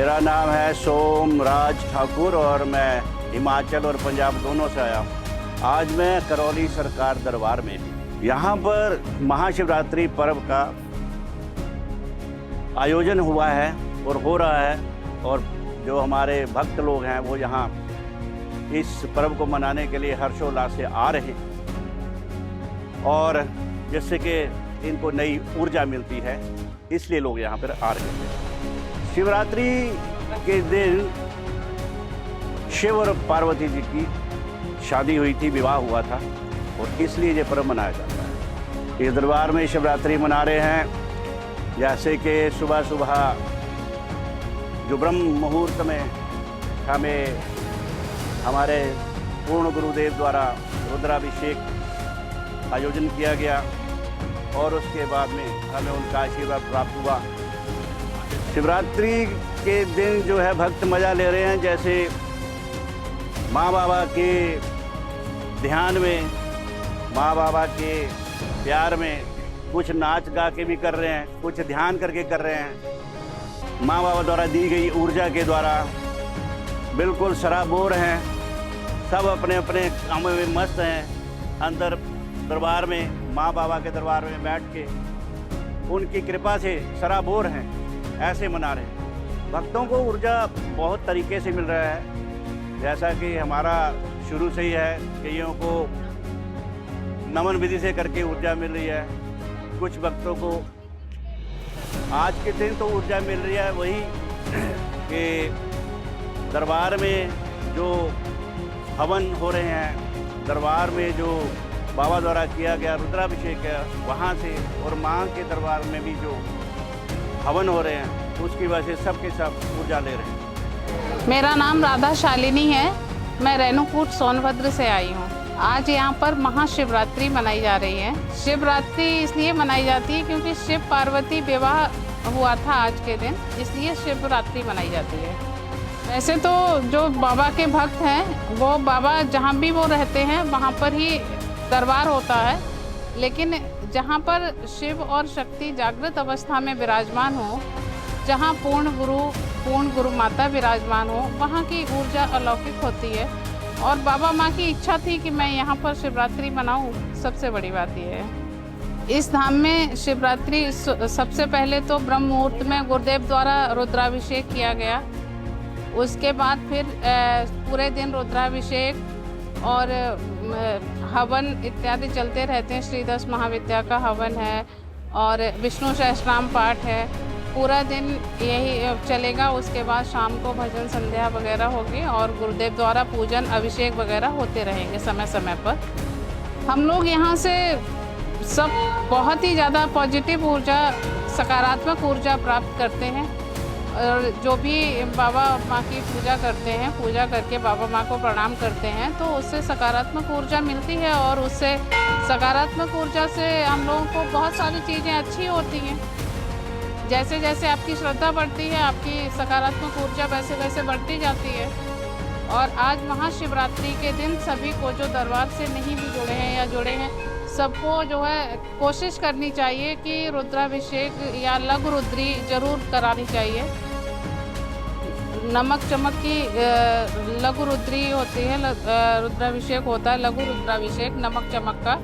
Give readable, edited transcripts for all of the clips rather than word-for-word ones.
मेरा नाम है सोमराज ठाकुर और मैं हिमाचल और पंजाब दोनों से आया हूँ। आज मैं करौली सरकार दरबार में हूँ। यहाँ पर महाशिवरात्रि पर्व का आयोजन हुआ है और हो रहा है, और जो हमारे भक्त लोग हैं वो यहाँ इस पर्व को मनाने के लिए हर्षोल्लास से आ रहे हैं, और जिससे कि इनको नई ऊर्जा मिलती है, इसलिए लोग यहाँ पर आ रहे हैं। शिवरात्रि के दिन शिव और पार्वती जी की शादी हुई थी, विवाह हुआ था, और इसलिए ये पर्व मनाया जाता है। इस दरबार में शिवरात्रि मना रहे हैं, जैसे कि सुबह सुबह जो ब्रह्म मुहूर्त में हमें हमारे पूर्ण गुरुदेव द्वारा रुद्राभिषेक आयोजन किया गया, और उसके बाद में हमें उनका आशीर्वाद प्राप्त हुआ। शिवरात्रि के दिन जो है भक्त मज़ा ले रहे हैं, जैसे माँ बाबा के ध्यान में, माँ बाबा के प्यार में कुछ नाच गा के भी कर रहे हैं, कुछ ध्यान करके कर रहे हैं। माँ बाबा द्वारा दी गई ऊर्जा के द्वारा बिल्कुल सराबोर हैं, सब अपने अपने कामों में मस्त हैं। अंदर दरबार में, माँ बाबा के दरबार में बैठ के उनकी कृपा से सराबोर हैं, ऐसे मना रहे हैं। भक्तों को ऊर्जा बहुत तरीके से मिल रहा है, जैसा कि हमारा शुरू से ही है, कईयों को नमन विधि से करके ऊर्जा मिल रही है, कुछ भक्तों को आज के दिन तो ऊर्जा मिल रही है वही कि दरबार में जो हवन हो रहे हैं, दरबार में जो बाबा द्वारा किया गया रुद्राभिषेक है वहाँ से, और माँ के दरबार में भी जो हवन हो रहे हैं, उसकी वजह से सब के सब ऊर्जा ले रहे हैं। मेरा नाम राधा शालिनी है, मैं रेणुकूट सोनभद्र से आई हूँ। आज यहाँ पर महाशिवरात्रि मनाई जा रही है। शिवरात्रि इसलिए मनाई जाती है क्योंकि शिव पार्वती विवाह हुआ था आज के दिन, इसलिए शिवरात्रि मनाई जाती है। वैसे तो जो बाबा के भक्त हैं वो बाबा जहाँ भी वो रहते हैं वहाँ पर ही दरबार होता है, लेकिन जहाँ पर शिव और शक्ति जागृत अवस्था में विराजमान हो, जहाँ पूर्ण गुरु माता विराजमान हो, वहाँ की ऊर्जा अलौकिक होती है। और बाबा माँ की इच्छा थी कि मैं यहाँ पर शिवरात्रि मनाऊँ, सबसे बड़ी बात यह है। इस धाम में शिवरात्रि सबसे पहले तो ब्रह्म मुहूर्त में गुरुदेव द्वारा रुद्राभिषेक किया गया, उसके बाद फिर पूरे दिन रुद्राभिषेक और हवन इत्यादि चलते रहते हैं। श्री 10 महाविद्या का हवन है और विष्णु सहस्रनाम पाठ है, पूरा दिन यही चलेगा। उसके बाद शाम को भजन संध्या वगैरह होगी और गुरुदेव द्वारा पूजन अभिषेक वगैरह होते रहेंगे समय समय पर। हम लोग यहाँ से सब बहुत ही ज़्यादा पॉजिटिव ऊर्जा, सकारात्मक ऊर्जा प्राप्त करते हैं, और जो भी बाबा माँ की पूजा करते हैं, पूजा करके बाबा माँ को प्रणाम करते हैं, तो उससे सकारात्मक ऊर्जा मिलती है, और उससे सकारात्मक ऊर्जा से हम लोगों को बहुत सारी चीज़ें अच्छी होती हैं। जैसे जैसे आपकी श्रद्धा बढ़ती है, आपकी सकारात्मक ऊर्जा वैसे वैसे बढ़ती जाती है। और आज महाशिवरात्रि के दिन सभी को जो दरबार से नहीं भी जुड़े हैं या जुड़े हैं, सबको जो है कोशिश करनी चाहिए कि रुद्राभिषेक या लघु रुद्री जरूर करानी चाहिए। नमक चमक की लघु रुद्री होती है, रुद्राभिषेक होता है, लघु रुद्राभिषेक नमक चमक का,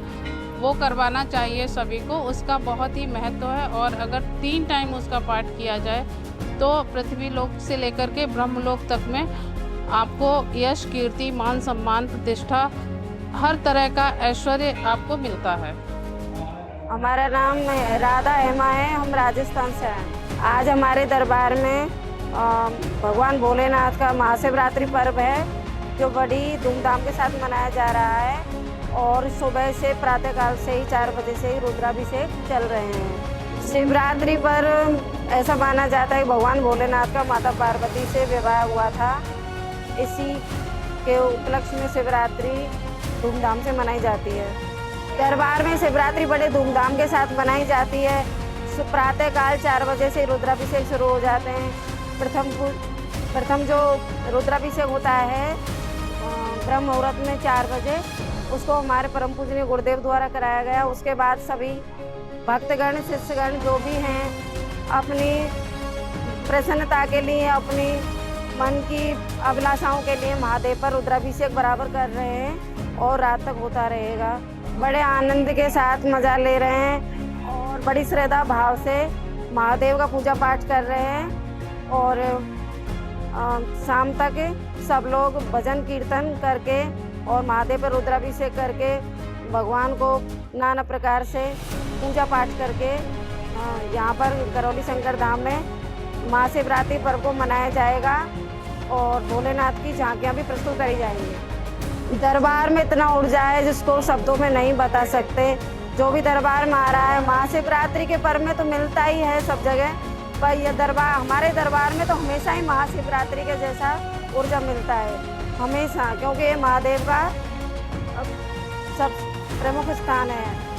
वो करवाना चाहिए सभी को। उसका बहुत ही महत्व है, और अगर 3 टाइम उसका पाठ किया जाए तो पृथ्वी लोक से लेकर के ब्रह्मलोक तक में आपको यश, कीर्ति, मान, सम्मान, प्रतिष्ठा, हर तरह का ऐश्वर्य आपको मिलता है। हमारा नाम राधा हेमा है, हम राजस्थान से हैं। आज हमारे दरबार में भगवान भोलेनाथ का महाशिवरात्रि पर्व है, जो बड़ी धूमधाम के साथ मनाया जा रहा है, और सुबह से प्रातःकाल से ही 4 बजे से ही रुद्राभिषेक चल रहे हैं। शिवरात्रि पर ऐसा माना जाता है कि भगवान भोलेनाथ का माता पार्वती से विवाह हुआ था, इसी के उपलक्ष्य में शिवरात्रि धूमधाम से मनाई जाती है। दरबार में शिवरात्रि बड़े धूमधाम के साथ मनाई जाती है। प्रातःकाल 4 बजे से रुद्राभिषेक शुरू हो जाते हैं। प्रथम जो रुद्राभिषेक होता है ब्रह्म मुहूर्त में 4 बजे, उसको हमारे परम पूजनीय गुरुदेव द्वारा कराया गया। उसके बाद सभी भक्तगण, शिष्यगण जो भी हैं अपनी प्रसन्नता के लिए, अपनी मन की अभिलाषाओं के लिए महादेव पर रुद्राभिषेक बराबर कर रहे हैं और रात तक होता रहेगा। बड़े आनंद के साथ मज़ा ले रहे हैं और बड़ी श्रद्धा भाव से महादेव का पूजा पाठ कर रहे हैं। और शाम तक सब लोग भजन कीर्तन करके और महादेव पर रुद्राभिषेक करके भगवान को नाना प्रकार से पूजा पाठ करके यहाँ पर करौली शंकर धाम में महाशिवरात्रि पर्व को मनाया जाएगा और भोलेनाथ की झांकियाँ भी प्रस्तुत करी जाएंगी। दरबार में इतना ऊर्जा है जिसको शब्दों में नहीं बता सकते। जो भी दरबार में आ रहा है, महाशिवरात्रि के पर्व में तो मिलता ही है सब जगह, पर यह दरबार, हमारे दरबार में तो हमेशा ही महाशिवरात्रि के जैसा ऊर्जा मिलता है हमेशा, क्योंकि ये महादेव का सब प्रमुख स्थान है।